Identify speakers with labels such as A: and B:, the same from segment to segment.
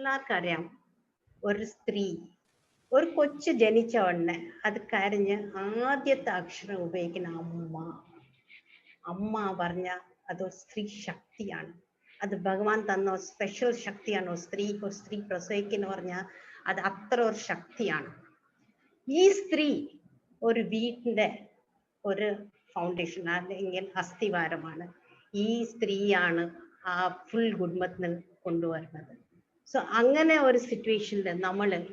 A: എല്ലാവർക്കും അറിയാം, ഒരു സ്ത്രീ ഒരു കൊച്ചു ജനിച്ച ഉടനെ അത് കരഞ്ഞ് ആദ്യത്തെ അക്ഷരം ഉപയോഗിക്കുന്ന അമ്മ. അമ്മ പറഞ്ഞ അതൊരു സ്ത്രീ ശക്തിയാണ്. അത് ഭഗവാൻ തന്ന സ്പെഷ്യൽ ശക്തിയാണ്. ഒരു സ്ത്രീ പ്രസവിക്കുന്ന പറഞ്ഞാൽ അത് അത്ര ഒരു ശക്തിയാണ്. ഈ സ്ത്രീ ഒരു വീട്ടിന്റെ ഒരു ഫൗണ്ടേഷൻ അല്ലെങ്കിൽ അസ്ഥിവാരമാണ്. ഈ സ്ത്രീയാണ് ആ ഫുൾ കുടുംബത്തിന് കൊണ്ടുവരുന്നത്. സോ അങ്ങനെ ഒരു സിറ്റുവേഷനിൽ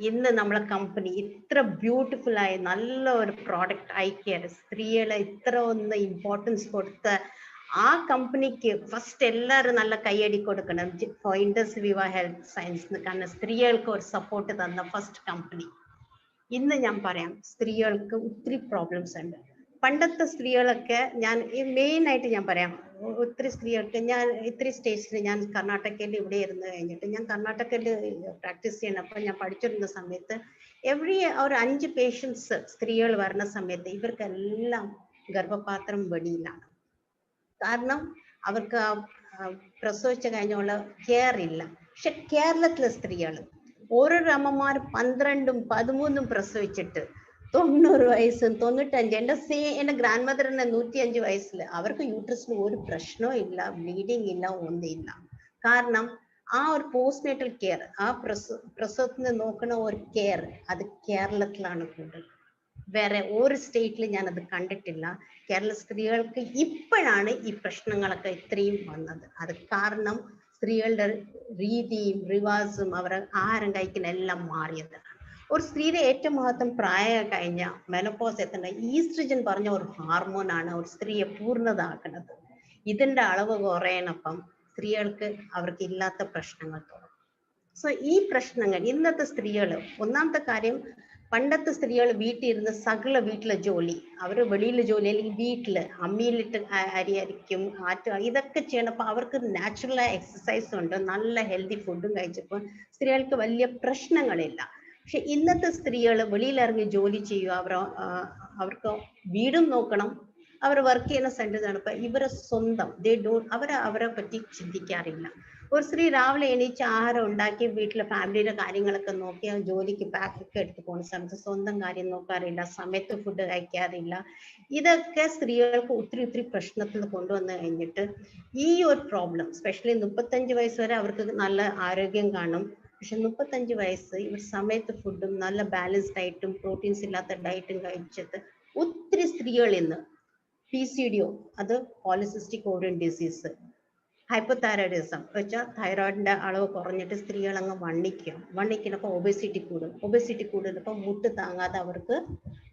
A: ഇന്ന് നമ്മളെ കമ്പനി ഇത്ര ബ്യൂട്ടിഫുൾ ആയി നല്ല ഒരു പ്രോഡക്റ്റ് ഐക്യർ സ്ത്രീകളെ ഇത്ര ഒന്ന് ഇമ്പോർട്ടൻസ് കൊടുത്ത ആ കമ്പനിക്ക് ഫസ്റ്റ് എല്ലാവരും നല്ല കൈയടി കൊടുക്കണം. ഇൻഡസ് വിവ ഹെൽത്ത് സയൻസ്, കാരണം സ്ത്രീകൾക്ക് ഒരു സപ്പോർട്ട് തന്ന ഫസ്റ്റ് കമ്പനി. ഇന്ന് ഞാൻ പറയാം, സ്ത്രീകൾക്ക് ഒത്തിരി പ്രോബ്ലംസ് ഉണ്ട്. പണ്ടത്തെ സ്ത്രീകളൊക്കെ ഞാൻ മെയിൻ ആയിട്ട് ഞാൻ പറയാം, ഒത്തിരി സ്ത്രീകൾക്ക് ഞാൻ ഇത്തിരി സ്റ്റേറ്റ്സിൽ ഞാൻ കർണാടകയിൽ ഇവിടെ ഇരുന്ന് കഴിഞ്ഞിട്ട് ഞാൻ കർണാടകയിൽ പ്രാക്ടീസ് ചെയ്യണപ്പോൾ ഞാൻ പഠിച്ചിരുന്ന സമയത്ത് ഒരു 5 പേഷ്യൻസ് സ്ത്രീകൾ വരുന്ന സമയത്ത് ഇവർക്കെല്ലാം ഗർഭപാത്രം വെളിയിലാണ്. കാരണം അവർക്ക് പ്രസവിച്ച കഴിഞ്ഞുള്ള കെയർ ഇല്ല. പക്ഷെ കേരളത്തിലെ സ്ത്രീകൾ ഓരോരോ അമ്മമാർ 12ഉം 13ഉം പ്രസവിച്ചിട്ട് 90 വയസ്സും 95. എന്റെ ഗ്രാൻഡ് മദറിന് 105 വയസ്സിൽ അവർക്ക് യൂട്രസിന് ഒരു പ്രശ്നവും ഇല്ല, ബ്ലീഡിങ് ഇല്ല, ഒന്നില്ല. കാരണം ആ ഒരു പോസ്റ്റ്നേറ്റൽ കെയർ, ആ പ്രസവത്തിന് നോക്കുന്ന ഒരു കെയർ അത് കേരളത്തിലാണ് കൂടുതൽ. വേറെ ഒരു സ്റ്റേറ്റിൽ ഞാൻ അത് കണ്ടിട്ടില്ല. കേരള സ്ത്രീകൾക്ക് ഇപ്പോഴാണ് ഈ പ്രശ്നങ്ങളൊക്കെ ഇത്രയും വന്നത്. അത് കാരണം സ്ത്രീകളുടെ രീതിയും റിവാസും അവരെ ആഹാരം കഴിക്കുന്ന എല്ലാം മാറിയത്. ഒരു സ്ത്രീയുടെ ഏറ്റവും മഹത്വം പ്രായം കഴിഞ്ഞ മെനോപോസ് എത്തേണ്ട ഈസ്ട്രജൻ പറഞ്ഞ ഒരു ഹാർമോനാണ് ഒരു സ്ത്രീയെ പൂർണ്ണത ആക്കുന്നത്. ഇതിന്റെ അളവ് കുറയണപ്പം സ്ത്രീകൾക്ക് അവർക്ക് ഇല്ലാത്ത പ്രശ്നങ്ങൾ തുടങ്ങും. സോ ഈ പ്രശ്നങ്ങൾ ഇന്നത്തെ സ്ത്രീകൾ, ഒന്നാമത്തെ കാര്യം, പണ്ടത്തെ സ്ത്രീകൾ വീട്ടിൽ ഇരുന്ന് സകല വീട്ടിലെ ജോലി, അവര് വെളിയിലെ ജോലി അല്ലെങ്കിൽ വീട്ടില് അമ്മിയിലിട്ട് അരി അരിക്കും, ഇതൊക്കെ ചെയ്യണപ്പോൾ അവർക്ക് നാച്ചുറൽ എക്സസൈസ് ഉണ്ട്, നല്ല ഹെൽത്തി ഫുഡും കഴിച്ചപ്പോൾ സ്ത്രീകൾക്ക് വലിയ പ്രശ്നങ്ങളില്ല. പക്ഷെ ഇന്നത്തെ സ്ത്രീകൾ വെളിയിലിറങ്ങി ജോലി ചെയ്യുക, അവർക്ക് വീടും നോക്കണം, അവർ വർക്ക് ചെയ്യുന്ന സെന്റർ നടക്കുക, ഇവരെ സ്വന്തം അവരെ പറ്റി ചിന്തിക്കാറില്ല. ഒരു സ്ത്രീ രാവിലെ എണീച്ച് ആഹാരം ഉണ്ടാക്കി വീട്ടിലെ ഫാമിലിയുടെ കാര്യങ്ങളൊക്കെ നോക്കി ജോലിക്ക് പാക്കൊക്കെ എടുത്ത് പോകുന്ന സമയത്ത് സ്വന്തം കാര്യം നോക്കാറില്ല, സമയത്ത് ഫുഡ് കഴിക്കാറില്ല. ഇതൊക്കെ സ്ത്രീകൾക്ക് ഒത്തിരി പ്രശ്നത്തിൽ കൊണ്ടുവന്ന് കഴിഞ്ഞിട്ട് ഈ ഒരു പ്രോബ്ലം, സ്പെഷ്യലി 35 വയസ്സ് വരെ അവർക്ക് നല്ല ആരോഗ്യം കാണും. പക്ഷെ 35 വയസ്സ് ഇവർ സമയത്ത് ഫുഡും നല്ല ബാലൻസ്ഡ് ഡയറ്റും പ്രോട്ടീൻസ് ഇല്ലാത്ത ഡയറ്റും കഴിച്ചിട്ട് ഒത്തിരി സ്ത്രീകൾ ഇന്ന് PCOD, അത് പോളിസിസ്റ്റിക് ഓവറിയൻ ഡിസീസ്, ഹൈപ്പോതൈറോയിഡിസം വെച്ചാൽ തൈറോയിഡിന്റെ അളവ് കുറഞ്ഞിട്ട് സ്ത്രീകൾ അങ്ങ് വണ്ണിക്കുന്നപ്പോൾ ഒബേസിറ്റി കൂടുന്നപ്പോൾ മുട്ട് താങ്ങാതെ അവർക്ക്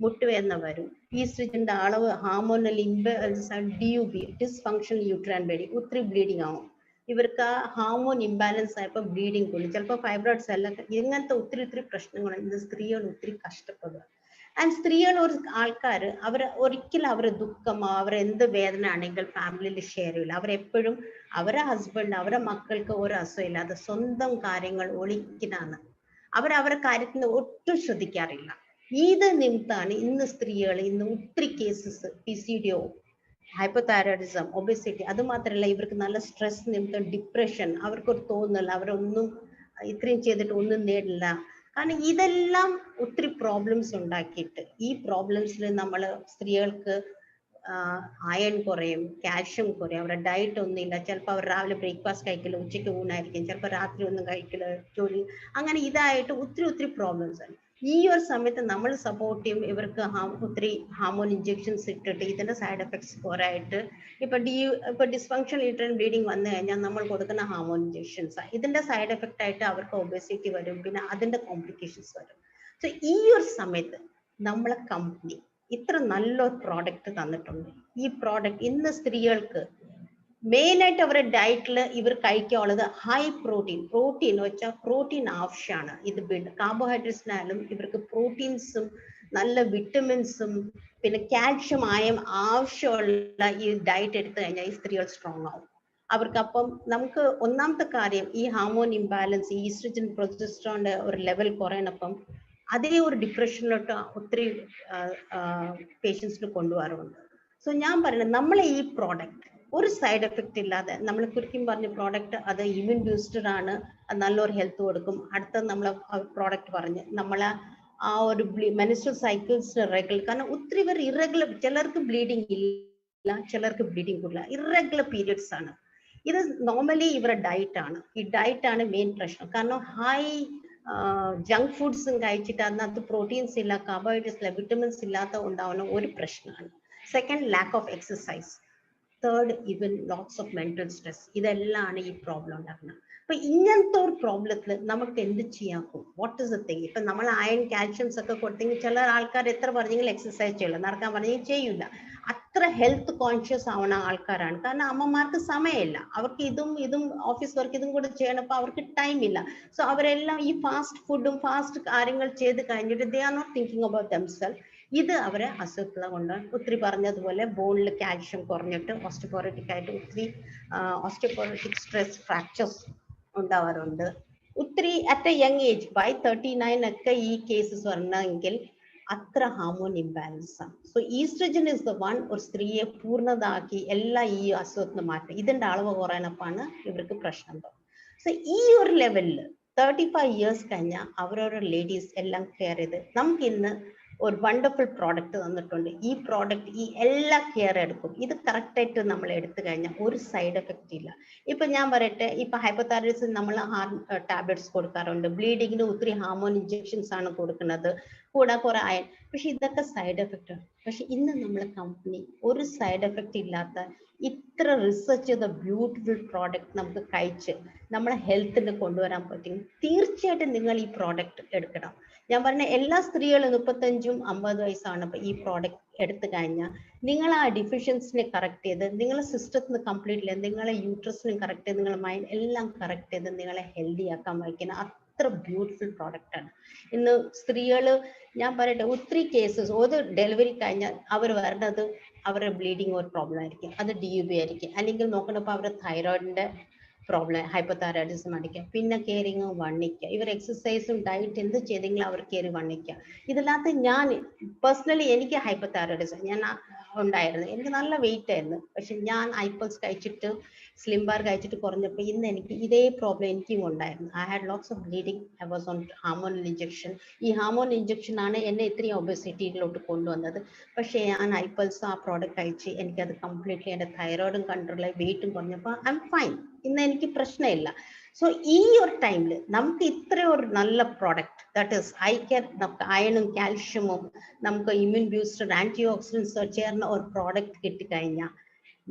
A: മുട്ടുവേദന വരും. ഈസ്ട്രജന്റെ അളവ് hormonal imbalance, DUB, dysfunction uterine bleeding, ഒത്തിരി ബ്ലീഡിങ് ആവും. ഇവർക്ക് ആ ഹാർമോൺ ഇംബാലൻസ് ആയപ്പോൾ ബ്ലീഡിങ് കൂടും, ചിലപ്പോൾ ഫൈബ്രോയിഡ്സ് എല്ലാം, ഇങ്ങനത്തെ ഒത്തിരി പ്രശ്നങ്ങൾ ഇന്ന് സ്ത്രീകൾ ഒത്തിരി കഷ്ടപ്പെടുക. ആൻഡ് സ്ത്രീകൾ ഒരു ആൾക്കാർ ഒരിക്കലും അവരെ ദുഃഖം, അവരെന്ത് വേദന ആണെങ്കിൽ ഫാമിലിയിൽ ഷെയർ ചെയ്യില്ല. അവരെപ്പോഴും അവരെ ഹസ്ബൻഡ്, അവരെ മക്കൾക്ക് ഒരു അസുഖമില്ലാതെ സ്വന്തം കാര്യങ്ങൾ ഒളിക്കുന്നതാണ്. അവരെ കാര്യത്തിന് ഒട്ടും ശ്രദ്ധിക്കാറില്ല. ഇത് നിമിത്താണ് ഇന്ന് സ്ത്രീകൾ ഒത്തിരി കേസസ് PCOD, ഹൈപ്പോതൈറോയിഡിസം, ഒബേസിറ്റി, അത് മാത്രമല്ല ഇവർക്ക് നല്ല സ്ട്രെസ് നിമിത്തം ഡിപ്രഷൻ, അവർക്കൊരു തോന്നൽ അവരൊന്നും ഇത്രയും ചെയ്തിട്ട് ഒന്നും നേടില്ല. കാരണം ഇതെല്ലാം ഒത്തിരി പ്രോബ്ലംസ് ഉണ്ടാക്കിയിട്ട് ഈ പ്രോബ്ലംസിൽ നമ്മൾ സ്ത്രീകൾക്ക് അയൺ കുറയും, കാൽഷ്യം കുറയും, അവരുടെ ഡയറ്റ് ഒന്നുമില്ല. ചിലപ്പോൾ അവർ രാവിലെ ബ്രേക്ക്ഫാസ്റ്റ് കഴിക്കില്ല, ഉച്ചയ്ക്ക് ഊണായിരിക്കും, ചിലപ്പോൾ രാത്രി ഒന്നും കഴിക്കില്ല, ജോലി, അങ്ങനെ ഇതായിട്ട് ഒത്തിരി പ്രോബ്ലംസ് ആണ്. ഈ ഒരു സമയത്ത് നമ്മൾ സപ്പോർട്ട് ചെയ്യും. ഇവർക്ക് ഒത്തിരി ഹാർമോൺ ഇഞ്ചെക്ഷൻസ് ഇട്ടിട്ട് ഇതിന്റെ സൈഡ് എഫക്ട്സ് കുറയായിട്ട് ഇപ്പൊ ഡിസ്ഫങ്ഷൻ യൂട്രൈൻ ബ്ലീഡിങ് വന്നു കഴിഞ്ഞാൽ നമ്മൾ കൊടുക്കുന്ന ഹാർമോൺ ഇഞ്ചെക്ഷൻസ്, ഇതിന്റെ സൈഡ് എഫക്റ്റ് ആയിട്ട് അവർക്ക് ഒബേസിറ്റി വരും, പിന്നെ അതിന്റെ കോംപ്ലിക്കേഷൻസ് വരും. സോ ഈ ഒരു സമയത്ത് നമ്മളെ കമ്പനി ഇത്ര നല്ലൊരു പ്രോഡക്റ്റ് തന്നിട്ടുണ്ട്. ഈ പ്രോഡക്റ്റ് ഇന്ന് സ്ത്രീകൾക്ക് മെയിനായിട്ട് അവരുടെ ഡയറ്റിൽ ഇവർ കഴിക്കാനുള്ളത് ഹൈ പ്രോട്ടീൻ എന്ന് വെച്ചാൽ പ്രോട്ടീൻ ആവശ്യമാണ്. ഇത് കാർബോഹൈഡ്രേറ്റ്സിനായാലും ഇവർക്ക് പ്രോട്ടീൻസും നല്ല വിറ്റമിൻസും പിന്നെ കാൽഷ്യം ആവശ്യമുള്ള ഈ ഡയറ്റ് എടുത്തു കഴിഞ്ഞാൽ ഈ സ്ത്രീകൾ സ്ട്രോങ് ആവും. അവർക്ക് അപ്പം നമുക്ക് ഒന്നാമത്തെ കാര്യം ഈ ഹാർമോൺ ഇംബാലൻസ്, ഈസ്ട്രജൻ പ്രൊജസ്ട്രോണിന്റെ ഒരു ലെവൽ കുറയണപ്പം അതേ ഒരു ഡിപ്രഷനിലോട്ട് ഒത്തിരി പേഷ്യൻസിന് കൊണ്ടുപോകാറുണ്ട്. സോ ഞാൻ പറയുന്നത് നമ്മളെ ഈ പ്രോഡക്റ്റ് ഒരു സൈഡ് എഫക്റ്റ് ഇല്ലാതെ നമ്മൾ കുറിക്കും പറഞ്ഞ പ്രോഡക്റ്റ് അത് ഇമ്യൂൺ ബൂസ്റ്റർ ആണ്, അത് നല്ലൊരു ഹെൽത്ത് കൊടുക്കും. അടുത്ത നമ്മൾ പ്രോഡക്റ്റ് പറഞ്ഞ് നമ്മളെ ആ ഒരു മെൻസ്ട്രൽ സൈക്കിൾസ് റെഗുലർ, കാരണം ഒത്തിരി പേർ ഇറഗുലർ, ചിലർക്ക് ബ്ലീഡിങ് ഇല്ല, ചിലർക്ക് ബ്ലീഡിങ് കൂടില്ല, ഇറഗുലർ പീരിയഡ്സ് ആണ്. ഇത് നോർമലി ഇവരുടെ ഡയറ്റ് ആണ്. ഈ ഡയറ്റ് ആണ് മെയിൻ പ്രശ്നം. കാരണം ഹൈ ജങ്ക് ഫുഡ്സും കഴിച്ചിട്ട് അതിനകത്ത് പ്രോട്ടീൻസ് ഇല്ല, കാർബോഹൈഡ്രേറ്റ്സ് ഇല്ല, വിറ്റമിൻസ് ഇല്ലാത്ത ഉണ്ടാവുന്ന ഒരു പ്രശ്നമാണ്. Second, lack of exercise. Third, even lots of mental stress. ഇതെല്ലാമാണ് ഈ പ്രോബ്ലം ഉണ്ടാക്കുന്നത്. അപ്പൊ ഇങ്ങനത്തെ ഒരു പ്രോബ്ലത്തിൽ നമുക്ക് എന്ത് ചെയ്യാക്കും? What is the thing? ഇപ്പൊ നമ്മൾ അയൺ കാൽഷ്യംസ് ഒക്കെ കൊടുത്തെങ്കിൽ ചില ആൾക്കാർ എത്ര പറഞ്ഞെങ്കിലും എക്സസൈസ് ചെയ്യില്ല, നടക്കാൻ പറഞ്ഞെങ്കിൽ ചെയ്യില്ല. അത്ര ഹെൽത്ത് കോൺഷ്യസ് ആവുന്ന ആൾക്കാരാണ്. കാരണം അമ്മമാർക്ക് സമയമില്ല, അവർക്ക് ഇതും ഓഫീസ് വർക്ക് ഇതും കൂടെ ചെയ്യണപ്പോൾ അവർക്ക് ടൈം ഇല്ല. സോ അവരെല്ലാം ഈ ഫാസ്റ്റ് ഫുഡും ഫാസ്റ്റ് കാര്യങ്ങൾ ചെയ്ത് കഴിഞ്ഞിട്ട് they are not thinking about themselves. ഇത് അവരെ അസുഖങ്ങളെ കൊണ്ട് ഒത്തിരി പറഞ്ഞതുപോലെ ബോണിൽ കാൽഷ്യം കുറഞ്ഞിട്ട് ഓസ്റ്റിയോപോറോട്ടിക് ആയിട്ട് ഒത്തിരി ഓസ്റ്റിയോപോറോട്ടിക് സ്ട്രെസ് ഫ്രാക്ചേഴ്സ് ഉണ്ടാവാറുണ്ട്. ഒത്തിരി at a young age, by 39 ഒക്കെ ഈ കേസസ് വരണമെങ്കിൽ അത്ര ഹാർമോൺ ഇംബാലൻസ് ആണ്. So oestrogen is the one, ഒരു സ്ത്രീയെ പൂർണ്ണതാക്കി എല്ലാ ഈ അസുഖത്തിന് മാറ്റും. ഇതിന്റെ അളവ് കുറയാനപ്പാണ് ഇവർക്ക് പ്രശ്നം. സോ ഈ ഒരു ലെവലിൽ 35 ഇയേഴ്സ് കഴിഞ്ഞാൽ അവരോരോ ലേഡീസ് എല്ലാം കെയർ ചെയ്ത് നമുക്ക് ഇന്ന് ഒരു വണ്ടർഫുൾ പ്രോഡക്റ്റ് തന്നിട്ടുണ്ട്. ഈ പ്രോഡക്റ്റ് ഈ എല്ലാ കെയർ എടുക്കും. ഇത് കറക്റ്റായിട്ട് നമ്മൾ എടുത്തു കഴിഞ്ഞാൽ ഒരു സൈഡ് എഫക്റ്റ് ഇല്ല. ഇപ്പൊ ഞാൻ പറയട്ടെ, ഇപ്പൊ ഹൈപ്പോതൈറോയിഡിസം നമ്മൾ ടാബ്ലറ്റ്സ് കൊടുക്കാറുണ്ട്, ബ്ലീഡിങ്ങിന് ഒത്തിരി ഹാർമോൺ ഇഞ്ചെക്ഷൻസ് ആണ് കൊടുക്കുന്നത്, കൂടെ കുറെ അയൺ. പക്ഷെ ഇതൊക്കെ സൈഡ് എഫക്റ്റ് ആണ്. പക്ഷെ ഇന്ന് നമ്മളെ കമ്പനി ഒരു സൈഡ് എഫക്റ്റ് ഇല്ലാത്ത ഇത്ര റിസർച്ച് ചെയ്ത ബ്യൂട്ടിഫുൾ പ്രോഡക്റ്റ് നമുക്ക് കഴിച്ച് നമ്മളെ ഹെൽത്തിന് കൊണ്ടുവരാൻ പറ്റും. തീർച്ചയായിട്ടും നിങ്ങൾ ഈ പ്രോഡക്റ്റ് എടുക്കണം. ഞാൻ പറഞ്ഞ എല്ലാ സ്ത്രീകളും 35-50 വയസ്സാണ് ഇപ്പൊ ഈ പ്രോഡക്റ്റ് എടുത്തു കഴിഞ്ഞാൽ നിങ്ങൾ ആ ഡിഫിഷ്യൻസിനെ കറക്റ്റ് ചെയ്ത് നിങ്ങളെ സിസ്റ്റത്തിന് കംപ്ലീറ്റ്ലി നിങ്ങളെ യൂട്രസിനും കറക്റ്റ് ചെയ്ത് നിങ്ങളെ മൈൻഡ് എല്ലാം കറക്റ്റ് ചെയ്ത് നിങ്ങളെ ഹെൽത്തി ആക്കാൻ വയ്ക്കുന്ന അത്ര ബ്യൂട്ടിഫുൾ പ്രോഡക്റ്റ് ആണ്. ഇന്ന് സ്ത്രീകള് ഞാൻ പറയട്ടെ, ഒത്തിരി കേസസ് ഒരു ഡെലിവറി കഴിഞ്ഞാൽ അവർ വരേണ്ടത് അവരുടെ ബ്ലീഡിങ് ഒരു പ്രോബ്ലം ആയിരിക്കും, അത് DUB ആയിരിക്കും, അല്ലെങ്കിൽ നോക്കണപ്പോൾ അവരുടെ തൈറോയിഡിന്റെ പ്രോബ്ലം, ഹൈപ്പോതൈറോയിഡിസം അടിക്കുക, പിന്നെ കയറിങ് വണ്ണിക്കുക. ഇവർ എക്സസൈസും ഡയറ്റ് എന്ത് ചെയ്തെങ്കിലും അവർ കയറി വണ്ണിക്കുക. ഇതിനകത്ത് ഞാൻ പേഴ്സണലി എനിക്ക് ഹൈപ്പോതൈറോയിഡിസം ഞാൻ ഉണ്ടായിരുന്നു, എനിക്ക് നല്ല വെയിറ്റ് ആയിരുന്നു. പക്ഷെ ഞാൻ ഐപ്പൽസ് കഴിച്ചിട്ട് സ്ലിം ബാർ കഴിച്ചിട്ട് കുറഞ്ഞപ്പോൾ ഇന്ന് എനിക്ക് ഇതേ പ്രോബ്ലം എനിക്കും ഉണ്ടായിരുന്നു. I had lots of bleeding, I was on hormonal injection. ഈ ഹാർമോൺ ഇഞ്ചക്ഷൻ ആണ് എന്നെ ഇത്രയും ഒബേസിറ്റിയിലോട്ട് കൊണ്ടുവന്നത്. പക്ഷേ ഞാൻ ഐപ്പൽസ് ആ പ്രോഡക്റ്റ് കഴിച്ച് എനിക്കത് കംപ്ലീറ്റ്ലി എൻ്റെ തൈറോയിഡും കൺട്രോളായി വെയിറ്റും കുറഞ്ഞപ്പോൾ ഐ എം ഫൈൻ. ഇന്ന് എനിക്ക് പ്രശ്നമില്ല. സോ ഈ ഒരു ടൈമിൽ നമുക്ക് ഇത്ര ഒരു നല്ല product, that is eye care, നമുക്ക് അയണും കാൽഷ്യമും നമുക്ക് ഇമ്യൂൺ ബൂസ്റ്റർ ആന്റി ഓക്സിഡൻസ് ചേർന്ന ഒരു പ്രോഡക്റ്റ് കിട്ടിക്കഴിഞ്ഞാൽ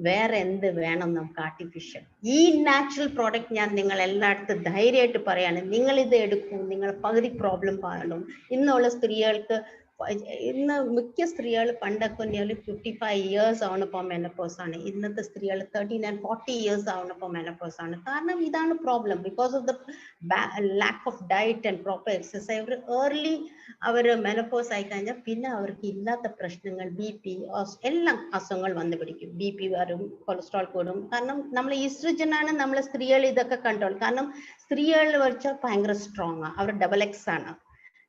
A: വേറെ എന്ത് വേണം നമുക്ക് ആർട്ടിഫിഷ്യൽ? ഈ നാച്ചുറൽ പ്രോഡക്റ്റ് ഞാൻ നിങ്ങൾ എല്ലായിടത്തും ധൈര്യമായിട്ട് പറയാണ്, നിങ്ങൾ ഇത് എടുക്കൂ, നിങ്ങൾ പകുതി പ്രോബ്ലം കാണും. ഇന്നുള്ള സ്ത്രീകൾക്ക്, ഇന്ന് മിക്ക സ്ത്രീകൾ പണ്ടൊക്കെ 55 ഇയേഴ്സ് ആവണപ്പോൾ മെനപ്പോസ് ആണ്. ഇന്നത്തെ സ്ത്രീകൾ 39-40 ഇയേഴ്സ് ആവണപ്പോൾ മെനപ്പോസ് ആണ്. കാരണം ഇതാണ് problem. Because of the lack of diet and proper exercise. അവർ ഏർലി അവർ മെനപ്പോസ് ആയി കഴിഞ്ഞാൽ പിന്നെ അവർക്ക് ഇല്ലാത്ത പ്രശ്നങ്ങൾ, BP എല്ലാം അസുഖങ്ങൾ വന്നു പിടിക്കും. BP വരും, കൊളസ്ട്രോൾ കൂടും. കാരണം നമ്മൾ ഈസ്ട്രജൻ ആണ് നമ്മളെ സ്ത്രീകൾ ഇതൊക്കെ കൺട്രോൾ. കാരണം സ്ത്രീകൾ വെച്ചാൽ ഭയങ്കര സ്ട്രോങ് ആണ്, അവർ XX ആണ്.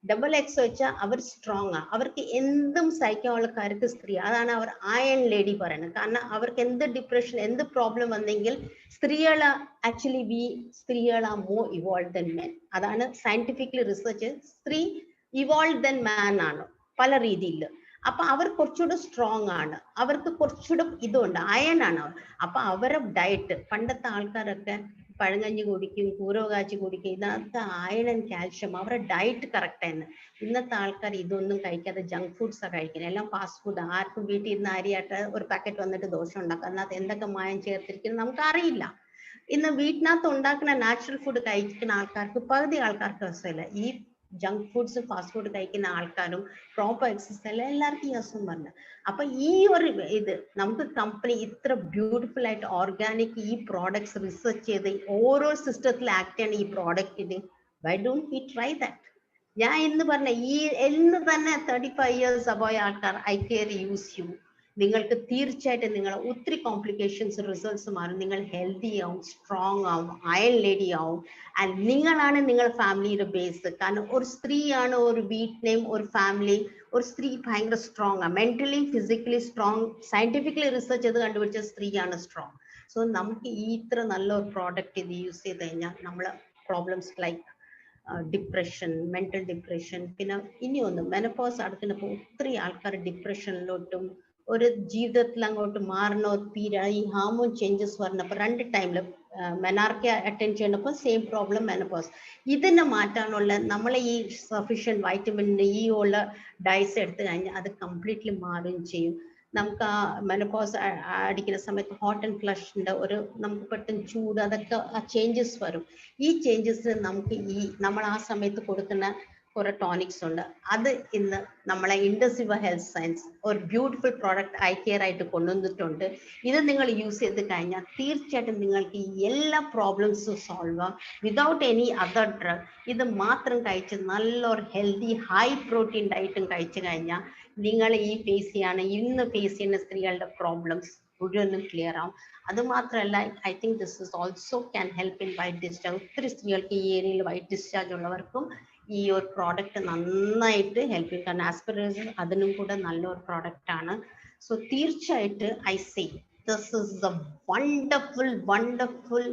A: XX വെച്ചാൽ അവർ സ്ട്രോങ് ആണ്, അവർക്ക് എന്തും സഹിക്കാനുള്ള കരുത്ത് സ്ത്രീ. അതാണ് അവർ അയൺ ലേഡി പറയുന്നത്. കാരണം അവർക്ക് എന്ത് ഡിപ്രഷൻ, എന്ത് പ്രോബ്ലം വന്നെങ്കിൽ സ്ത്രീകൾ ആക്ച്വലി സ്ത്രീകൾ ആ മോർ ഇവോൾവ് ദൻ മെൻ. അതാണ് സയന്റിഫിക്കലി റിസർച്ച്. സ്ത്രീ ഇവോൾവ് ദൻ മാൻ ആണ് പല രീതിയിൽ. അപ്പൊ അവർ കുറച്ചുകൂടെ സ്ട്രോങ് ആണ്, അവർക്ക് കുറച്ചുകൂടെ ഇതുണ്ട്, അയൺ ആണ് അവർ. അപ്പൊ അവരുടെ ഡയറ്റ്, പണ്ടത്തെ ആൾക്കാരൊക്കെ പഴങ്കഞ്ഞി കുടിക്കും, കൂരവ് കാച്ചി കുടിക്കും, ഇതിനകത്ത് അയൺ ആൻഡ് കാൽഷ്യം, അവരുടെ ഡയറ്റ് കറക്റ്റ് ആയിരുന്നു. ഇന്നത്തെ ആൾക്കാർ ഇതൊന്നും കഴിക്കാതെ ജങ്ക് ഫുഡ്സാണ് കഴിക്കുന്നത്, എല്ലാം ഫാസ്റ്റ് ഫുഡ്. ആർക്കും വീട്ടിൽ ഇരുന്ന് അരിയായിട്ട് ഒരു പാക്കറ്റ് വന്നിട്ട് ദോശ ഉണ്ടാക്കുക, അതിനകത്ത് എന്തൊക്കെ മായം ചേർത്തിരിക്കുന്നത് നമുക്ക് അറിയില്ല. ഇന്ന് വീട്ടിനകത്ത് ഉണ്ടാക്കുന്ന നാച്ചുറൽ ഫുഡ് കഴിക്കുന്ന ആൾക്കാർക്ക് പകുതി ആൾക്കാർക്ക് അസുഖമില്ല. ഈ ജങ്ക് ഫുഡ്സ് ഫാസ്റ്റ് ഫുഡ് കഴിക്കുന്ന ആൾക്കാരും പ്രോപ്പർ എക്സസൈസ് എല്ലാവർക്കും ഈ അസുഖം പറഞ്ഞു. അപ്പൊ ഈ ഒരു ഇത് നമുക്ക് കമ്പനി ഇത്ര ബ്യൂട്ടിഫുൾ ആയിട്ട് ഓർഗാനിക് ഈ പ്രോഡക്ട്സ് റിസർച്ച് ചെയ്ത് ഓരോ സിസ്റ്റത്തിൽ ആക്ട് ചെയ്യുന്ന ഈ പ്രോഡക്റ്റിന് why don't we try that? ഞാൻ ഇന്ന് പറഞ്ഞ ഈ എന്ന് തന്നെ 35 ഇയേഴ്സ് പോയ ആൾക്കാർ ഐ കെയർ യൂസ് യു, നിങ്ങൾക്ക് തീർച്ചയായിട്ടും നിങ്ങൾ ഒത്തിരി കോംപ്ലിക്കേഷൻസ് റിസൾട്ട്സ് മാറും. നിങ്ങൾ ഹെൽത്തി ആവും, സ്ട്രോങ് ആവും, അയൺ ലേഡി ആവും. ആൻഡ് നിങ്ങളാണ് നിങ്ങളുടെ ഫാമിലിയുടെ ബേസ്. കാരണം ഒരു സ്ത്രീയാണ് ഒരു വീട്ടിനെയും ഒരു ഫാമിലി. ഒരു സ്ത്രീ ഭയങ്കര സ്ട്രോങ് ആണ്, mentally physically strong. Scientifically research ചെയ്ത് കണ്ടുപിടിച്ച സ്ത്രീയാണ് സ്ട്രോങ്. സോ നമുക്ക് ഈ ഇത്ര നല്ലൊരു പ്രോഡക്റ്റ് ഇത് യൂസ് ചെയ്ത് കഴിഞ്ഞാൽ നമ്മളെ problems like depression, mental depression, പിന്നെ ഇനി ഒന്ന് മെനപ്പോസ് അടുക്കുന്നപ്പോൾ ഒത്തിരി ആൾക്കാർ ഡിപ്രഷനിലോട്ടും ഒരു ജീവിതത്തിൽ അങ്ങോട്ട് മാറണോ തീരെ ഈ ഹാർമോൺ ചേഞ്ചസ് വരണപ്പോൾ 2 ടൈമിൽ മെനാർക്കി അറ്റൻഡ് ചെയ്യണപ്പോൾ സെയിം പ്രോബ്ലം മെനപ്പോസ്. ഇതിനെ മാറ്റാനുള്ള നമ്മളെ ഈ സഫീഷ്യൻറ്റ് വൈറ്റമിൻ ഇ ഉള്ള ഡയറ്റ്സ് എടുത്തു കഴിഞ്ഞാൽ അത് കംപ്ലീറ്റ്ലി മാറുകയും ചെയ്യും. നമുക്ക് ആ മെനപ്പോസ് അടിക്കുന്ന സമയത്ത് ഹോട്ട് ആൻഡ് ഫ്ലഷിൻ്റെ ഒരു നമുക്ക് പെട്ടെന്ന് ചൂട് അതൊക്കെ ആ ചേഞ്ചസ് വരും. ഈ ചേഞ്ചസ് നമുക്ക് ഈ നമ്മൾ ആ സമയത്ത് കൊടുക്കുന്ന കുറെ ടോണിക്സ് ഉണ്ട്. അത് ഇന്ന് നമ്മളെ ഇൻഡസിവ ഹെൽത്ത് സയൻസ് ഒരു ബ്യൂട്ടിഫുൾ പ്രോഡക്റ്റ് ഐ കെയർ ആയിട്ട് കൊണ്ടുവന്നിട്ടുണ്ട്. ഇത് നിങ്ങൾ യൂസ് ചെയ്ത് കഴിഞ്ഞാൽ തീർച്ചയായിട്ടും നിങ്ങൾക്ക് ഈ എല്ലാ പ്രോബ്ലംസും സോൾവ് ആവും വിതൗട്ട് എനി അതർ ഡ്രഗ്. ഇത് മാത്രം കഴിച്ച് നല്ലൊരു ഹെൽത്തി ഹൈ പ്രോട്ടീൻ ഡയറ്റും കഴിച്ചു കഴിഞ്ഞാൽ നിങ്ങൾ ഈ ഇന്ന് ഫേസ് ചെയ്യുന്ന സ്ത്രീകളുടെ പ്രോബ്ലംസ് മുഴുവനും ക്ലിയർ ആവും. അത് മാത്രമല്ല I think this is also can help in white discharge. ഒത്തിരി സ്ത്രീകൾക്ക് ഈ ഏരിയയിൽ വൈറ്റ് ഡിസ്ചാർജ് ഉള്ളവർക്കും ഈ ഒരു പ്രോഡക്റ്റ് നന്നായിട്ട് ഹെൽപ്പ് ചെയ്യും. കാരണം ആസ്പിറേഷൻ അതിനും കൂടെ നല്ലൊരു പ്രോഡക്റ്റ് ആണ്. സോ തീർച്ചയായിട്ട് I say this is a wonderful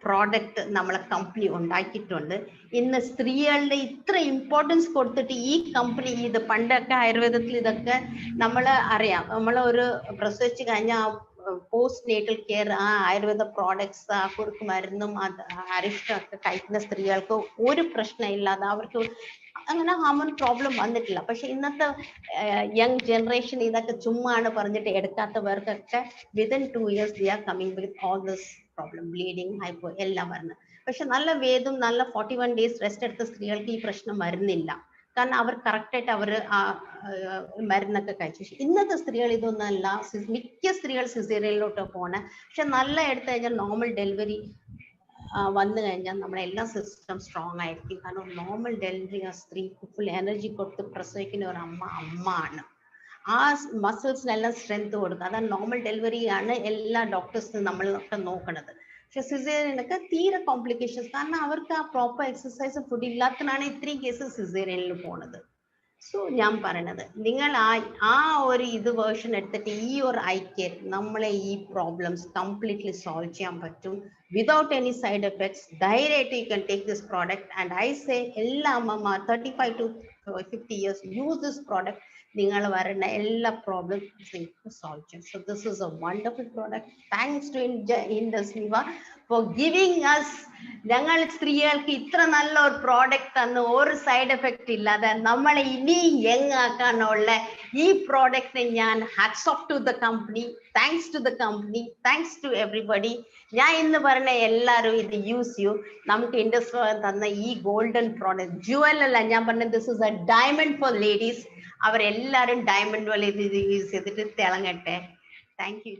A: product നമ്മളെ കമ്പനി ഉണ്ടാക്കിയിട്ടുണ്ട്. ഇന്ന് സ്ത്രീകളുടെ ഇത്ര ഇമ്പോർട്ടൻസ് കൊടുത്തിട്ട് ഈ കമ്പനി ഇത് പണ്ടൊക്കെ ആയുർവേദത്തിൽ ഇതൊക്കെ നമ്മൾ അറിയാം. നമ്മൾ ഒരു പ്രസവിച്ച് കഴിഞ്ഞാൽ പോസ്റ്റ് നേറ്റൽ കെയർ ആ ആയുർവേദ പ്രോഡക്ട്സ് ആ കുറുക്ക് മരുന്നും അരിഷ്ടമൊക്കെ കഴിക്കുന്ന സ്ത്രീകൾക്ക് ഒരു പ്രശ്നമില്ലാതെ അവർക്ക് അങ്ങനെ ഹാർമോൺ പ്രോബ്ലം വന്നിട്ടില്ല. പക്ഷെ ഇന്നത്തെ യങ് ജനറേഷൻ ഇതൊക്കെ ചുമ്മാണ് പറഞ്ഞിട്ട് എടുക്കാത്തവർക്കൊക്കെ within 2 years they are coming with all this problem, bleeding, hypo എല്ലാം വരുന്നത്. പക്ഷെ നല്ല വേദം നല്ല 41 days റെസ്റ്റ് എടുത്ത സ്ത്രീകൾക്ക് ഈ പ്രശ്നം വരുന്നില്ല. കാരണം അവർ കറക്റ്റായിട്ട് അവർ ആ മരുന്നൊക്കെ കഴിച്ചു. ഇന്നത്തെ സ്ത്രീകൾ ഇതൊന്നല്ല, മിക്ക സ്ത്രീകൾ സിസേറിയനിലോട്ട് പോണേ. പക്ഷെ നല്ല എടുത്തു കഴിഞ്ഞാൽ നോർമൽ ഡെലിവറി വന്നു കഴിഞ്ഞാൽ നമ്മുടെ എല്ലാ സിസ്റ്റം സ്ട്രോങ് ആയിരിക്കും. കാരണം നോർമൽ ഡെലിവറി ആ സ്ത്രീക്ക് ഫുൾ എനർജി കൊടുത്ത് പ്രസവിക്കുന്ന ഒരു അമ്മ ആണ്. ആ മസിൽസിനെല്ലാം സ്ട്രെങ്ത് കൊടുക്കുക. അതാണ് നോർമൽ ഡെലിവറിയാണ് എല്ലാ ഡോക്ടേഴ്സും നമ്മളൊക്കെ നോക്കണത്. പക്ഷെ സിസേറിയനൊക്കെ തീരെ കോംപ്ലിക്കേഷൻസ്, കാരണം അവർക്ക് ആ പ്രോപ്പർ എക്സസൈസ് ഫുഡ് ഇല്ലാത്തതാണ് ഇത്രയും കേസ് സിസേറിയനിൽ പോണത്. സോ ഞാൻ പറയണത് നിങ്ങൾ ആ ഒരു വേർഷൻ എടുത്തിട്ട് ഈ ഒരു ഐ കെയർ നമ്മളെ ഈ പ്രോബ്ലംസ് കംപ്ലീറ്റ്ലി സോൾവ് ചെയ്യാൻ പറ്റും വിതൗട്ട് എനി സൈഡ് എഫക്ട്സ്. ധൈര്യമായിട്ട് you can take this product and I say എല്ലാ അമ്മമാർ 35 to 50 years use this product. നിങ്ങൾ വരുന്ന എല്ലാ പ്രോബ്ലംസ് സോൾവ് ചെയ്യും. So this is a wonderful product. Thanks to ഇൻഡസ്ലിവ ഫോർ ഗിവിംഗ് അസ്, ഞങ്ങൾ സ്ത്രീകൾക്ക് ഇത്ര നല്ല ഒരു പ്രോഡക്റ്റ് തന്ന് ഒരു സൈഡ് എഫക്റ്റ് ഇല്ലാതെ നമ്മളെ ഇനി യങ് ആക്കാനുള്ള ഈ പ്രോഡക്റ്റിന് ഞാൻ hats off to the company. Thanks to the company, thanks to everybody. ഞാൻ ഇന്ന് പറഞ്ഞ എല്ലാവരും ഇത് യൂസ് ചെയ്യൂ. നമുക്ക് ഇൻഡസ്ട്രി തന്ന ഈ ഗോൾഡൻ പ്രോഡക്റ്റ്, ജുവൽ അല്ല ഞാൻ പറഞ്ഞത്, this is A diamond for ladies. അവരെല്ലാവരും ഡയമണ്ട് പോലെ ഇത് യൂസ് ചെയ്തിട്ട് തിളങ്ങട്ടെ. Thank you.